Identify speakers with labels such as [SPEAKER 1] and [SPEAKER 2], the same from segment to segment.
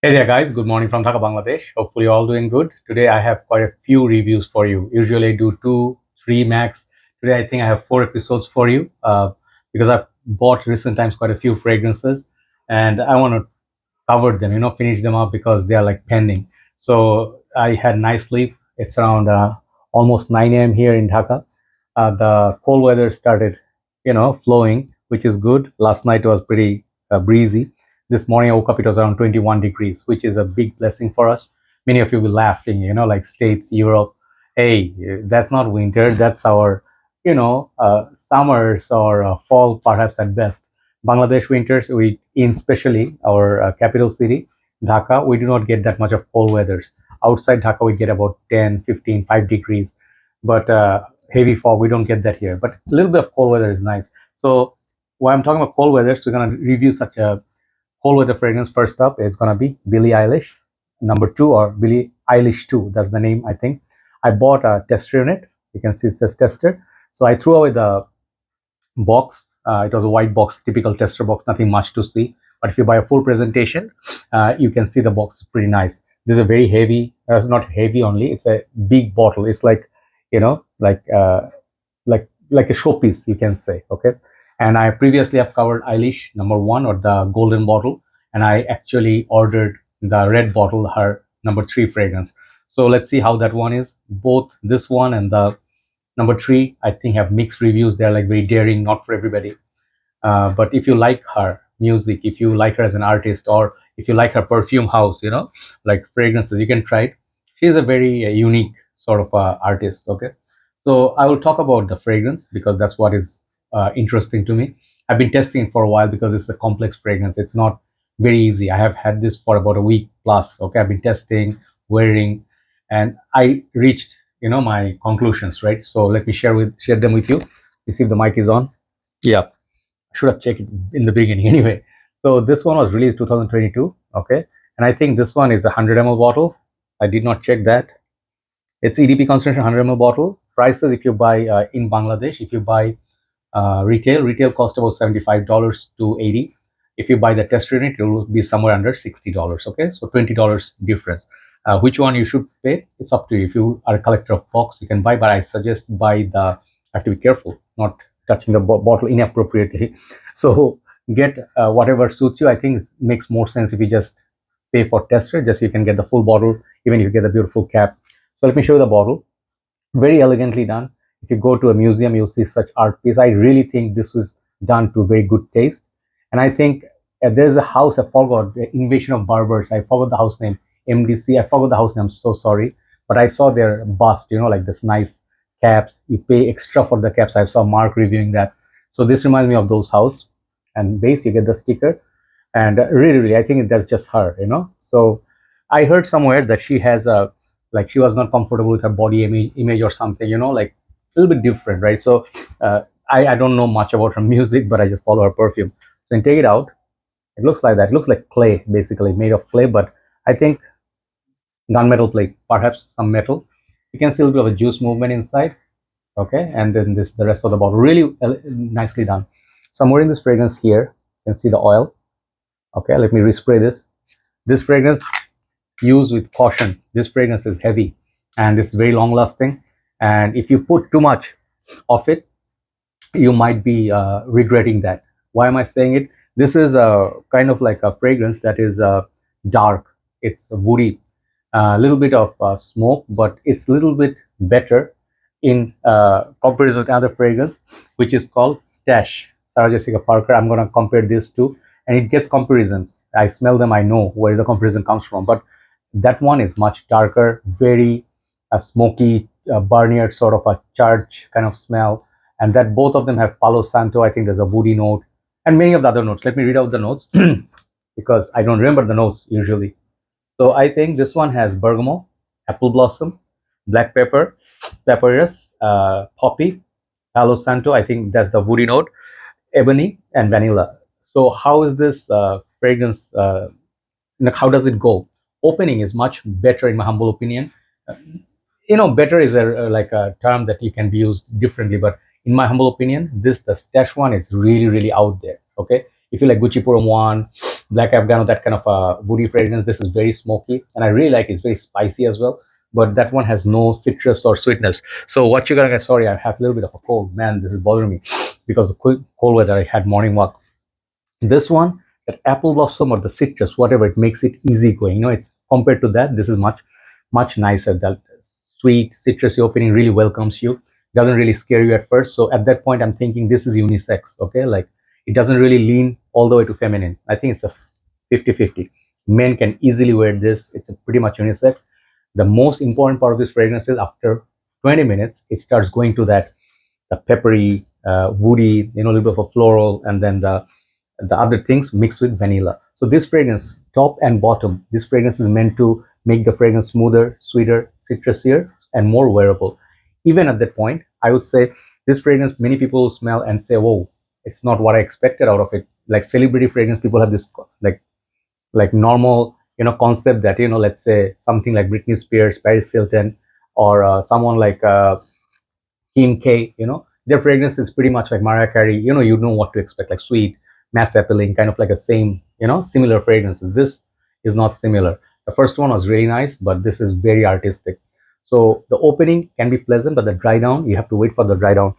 [SPEAKER 1] Hey there, guys. Good morning from Dhaka, Bangladesh. Hopefully, you're all doing good. Today, I have quite a few reviews for you. Usually, I do two, three max. Today, I think I have four episodes for you because I've bought recent times quite a few fragrances and I want to cover them, finish them up because they are like pending. So, I had nice sleep. It's around almost 9 a.m. here in Dhaka. The cold weather started, flowing, which is good. Last night was pretty breezy. This morning I woke up, it was around 21 degrees, which is a big blessing for us. Many of you will be laughing, like States, Europe. Hey, that's not winter. That's our, summers or fall, perhaps at best. Bangladesh winters, in especially our capital city, Dhaka, we do not get that much of cold weathers. Outside Dhaka, we get about 10, 15, 5 degrees. But heavy fog, we don't get that here. But a little bit of cold weather is nice. So while I'm talking about cold weather, so we're going to review such a cold weather fragrance. First up is going to be Billie Eilish, number 2, or Billie Eilish 2. That's the name, I think. I bought a tester unit. You can see it says tester. So I threw away the box. It was a white box, typical tester box, nothing much to see. But if you buy a full presentation, you can see the box is pretty nice. This is a very heavy, it's not heavy only, it's a big bottle. It's like, like a showpiece, you can say. Okay. And I previously have covered Eilish number 1, or the golden bottle, and I actually ordered the red bottle, her number 3 fragrance. So let's see how that one is. Both this one and the number 3, I think, have mixed reviews. They're like very daring, not for everybody. But if you like her music, if you like her as an artist, or if you like her perfume house, like fragrances, you can try it. She's a very unique sort of artist. Okay. So I will talk about the fragrance because that's what is interesting to me. I've been testing it for a while because it's a complex fragrance. It's not very easy. I have had this for about a week plus. Okay. I've been testing, wearing, and I reached, my conclusions, right? So let me share them with you. You see if the mic is on. Yeah, I should have checked it in the beginning anyway. So this one was released 2022. Okay. And I think this one is a 100 ml bottle. I did not check that. It's EDP concentration 100 ml bottle. Prices, if you buy in Bangladesh, if you buy retail cost about $75 to 80. If you buy the test unit, it will be somewhere under $60. Okay, so $20 difference. Which one you should pay? It's up to you. If you are a collector of box, you can buy, but I suggest buy the. Have to be careful, not touching the bottle inappropriately. So get whatever suits you. I think it makes more sense if you just pay for tester, just so you can get the full bottle, even if you get the beautiful cap. So let me show you the bottle. Very elegantly done. If you go to a museum, you'll see such art piece. I really think this was done to very good taste. And I think there's a house, I forgot, the Invasion of Barbers. I forgot the house name, MDC. I forgot the house name. I'm so sorry. But I saw their bust, like this nice caps. You pay extra for the caps. I saw Mark reviewing that. So this reminds me of those house. And base, you get the sticker. And really, I think that's just her. So I heard somewhere that she has a, like, she was not comfortable with her body image or something, like a little bit different, right? So I don't know much about her music, but I just follow her perfume. So you take it out, it looks like that. It looks like clay, basically made of clay, but I think gunmetal plate, perhaps some metal. You can see a little bit of a juice movement inside. Okay, and then the rest of the bottle, really nicely done. So I'm wearing this fragrance here. You can see the oil. Okay, let me respray this. This fragrance, use with caution. This fragrance is heavy and it's very long lasting. And if you put too much of it, you might be regretting that. Why am I saying it? This is a kind of like a fragrance that is dark. It's woody, a little bit of smoke, but it's a little bit better in comparison with another fragrance, which is called Stash, Sarah Jessica Parker. I'm going to compare these two, and it gets comparisons. I smell them, I know where the comparison comes from, but that one is much darker, very smoky, burnier sort of a charge kind of smell. And that both of them have Palo Santo. I think there's a woody note and many of the other notes. Let me read out the notes because I don't remember the notes usually. So I think this one has bergamot, apple blossom, black pepper, papyrus, poppy, Palo Santo. I think that's the woody note, ebony, and vanilla. So how is this fragrance? How does it go? Opening is much better in my humble opinion. Better is like a term that you can be used differently, but in my humble opinion, the Stash one is really out there. Okay, if you like Gucci Purum one, Black Afghano, that kind of a woody fragrance. This is very smoky, and I really like it. It's very spicy as well. But that one has no citrus or sweetness. So what you're gonna get? Sorry, I have a little bit of a cold. Man, this is bothering me because of cold weather. I had morning walk. This one, that apple blossom or the citrus, whatever, it makes it easy going. It's compared to that, this is much nicer. That sweet citrusy opening really welcomes you, doesn't really scare you at first. So at that point, I'm thinking this is unisex. Okay, like it doesn't really lean all the way to feminine. I think it's a 50-50. Men can easily wear this. It's a pretty much unisex. The most important part of this fragrance is after 20 minutes, it starts going to that the peppery, woody, a little bit of a floral, and then the other things mixed with vanilla. So this fragrance, top and bottom, this fragrance is meant to make the fragrance smoother, sweeter, citrusier, and more wearable. Even at that point, I would say this fragrance, many people smell and say, whoa, it's not what I expected out of it. Like celebrity fragrance, people have this like normal, concept that, let's say something like Britney Spears, Paris Hilton, or someone like Kim K, their fragrance is pretty much like Mariah Carey. You know what to expect, like sweet, mass appealing, kind of like a same, similar fragrances. This is not similar. The first one was really nice, but this is very artistic. So the opening can be pleasant, but the dry down, you have to wait for the dry down.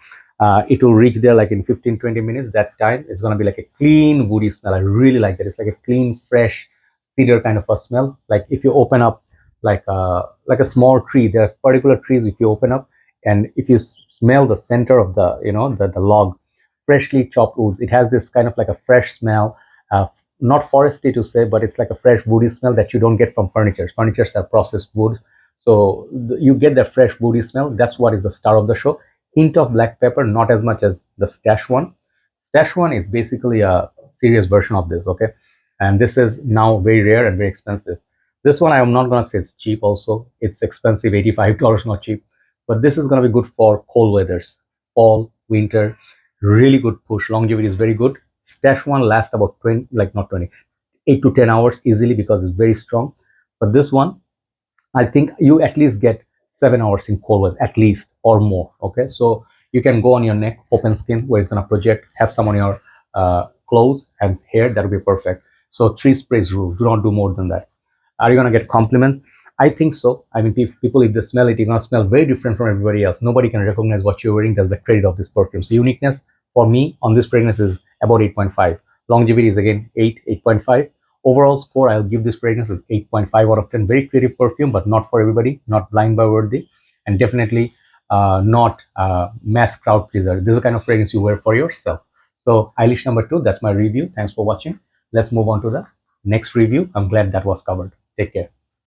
[SPEAKER 1] It will reach there like in 15-20 minutes. That time it's going to be like a clean woody smell. I really like that. It's like a clean, fresh cedar kind of a smell. Like if you open up like a small tree, there are particular trees, if you open up and if you smell the center of the log, freshly chopped woods, it has this kind of like a fresh smell, not foresty to say, but it's like a fresh woody smell that you don't get from furnitures are processed wood. So you get the fresh woody smell. That's what is the star of the show. Hint of black pepper, not as much as the Stash one. Stash one is basically a serious version of this, okay? And this is now very rare and very expensive. This one, I'm not gonna say it's cheap also. It's expensive, $85, not cheap. But this is gonna be good for cold weathers, fall, winter, really good push. Longevity is very good. Stash one lasts about 20, like not 20, 8 to 10 hours easily because it's very strong. But this one, I think you at least get 7 hours in cold weather, at least, or more. Okay, so you can go on your neck, open skin, where it's gonna project, have some on your clothes and hair. That would be perfect. So 3 sprays rule. Do not do more than that. Are you gonna get compliments? I think so. I mean, people, if they smell it, you're gonna smell very different from everybody else. Nobody can recognize what you're wearing. That's the credit of this perfume. So uniqueness for me on this fragrance is about 8.5. Longevity is again 8.5. Overall score, I'll give this fragrance as 8.5 out of 10. Very creative perfume, but not for everybody. Not blind buy worthy, and definitely not mass crowd pleaser. This is the kind of fragrance you wear for yourself. So Eilish #2, that's my review. Thanks for watching. Let's move on to the next review. I'm glad that was covered. Take care.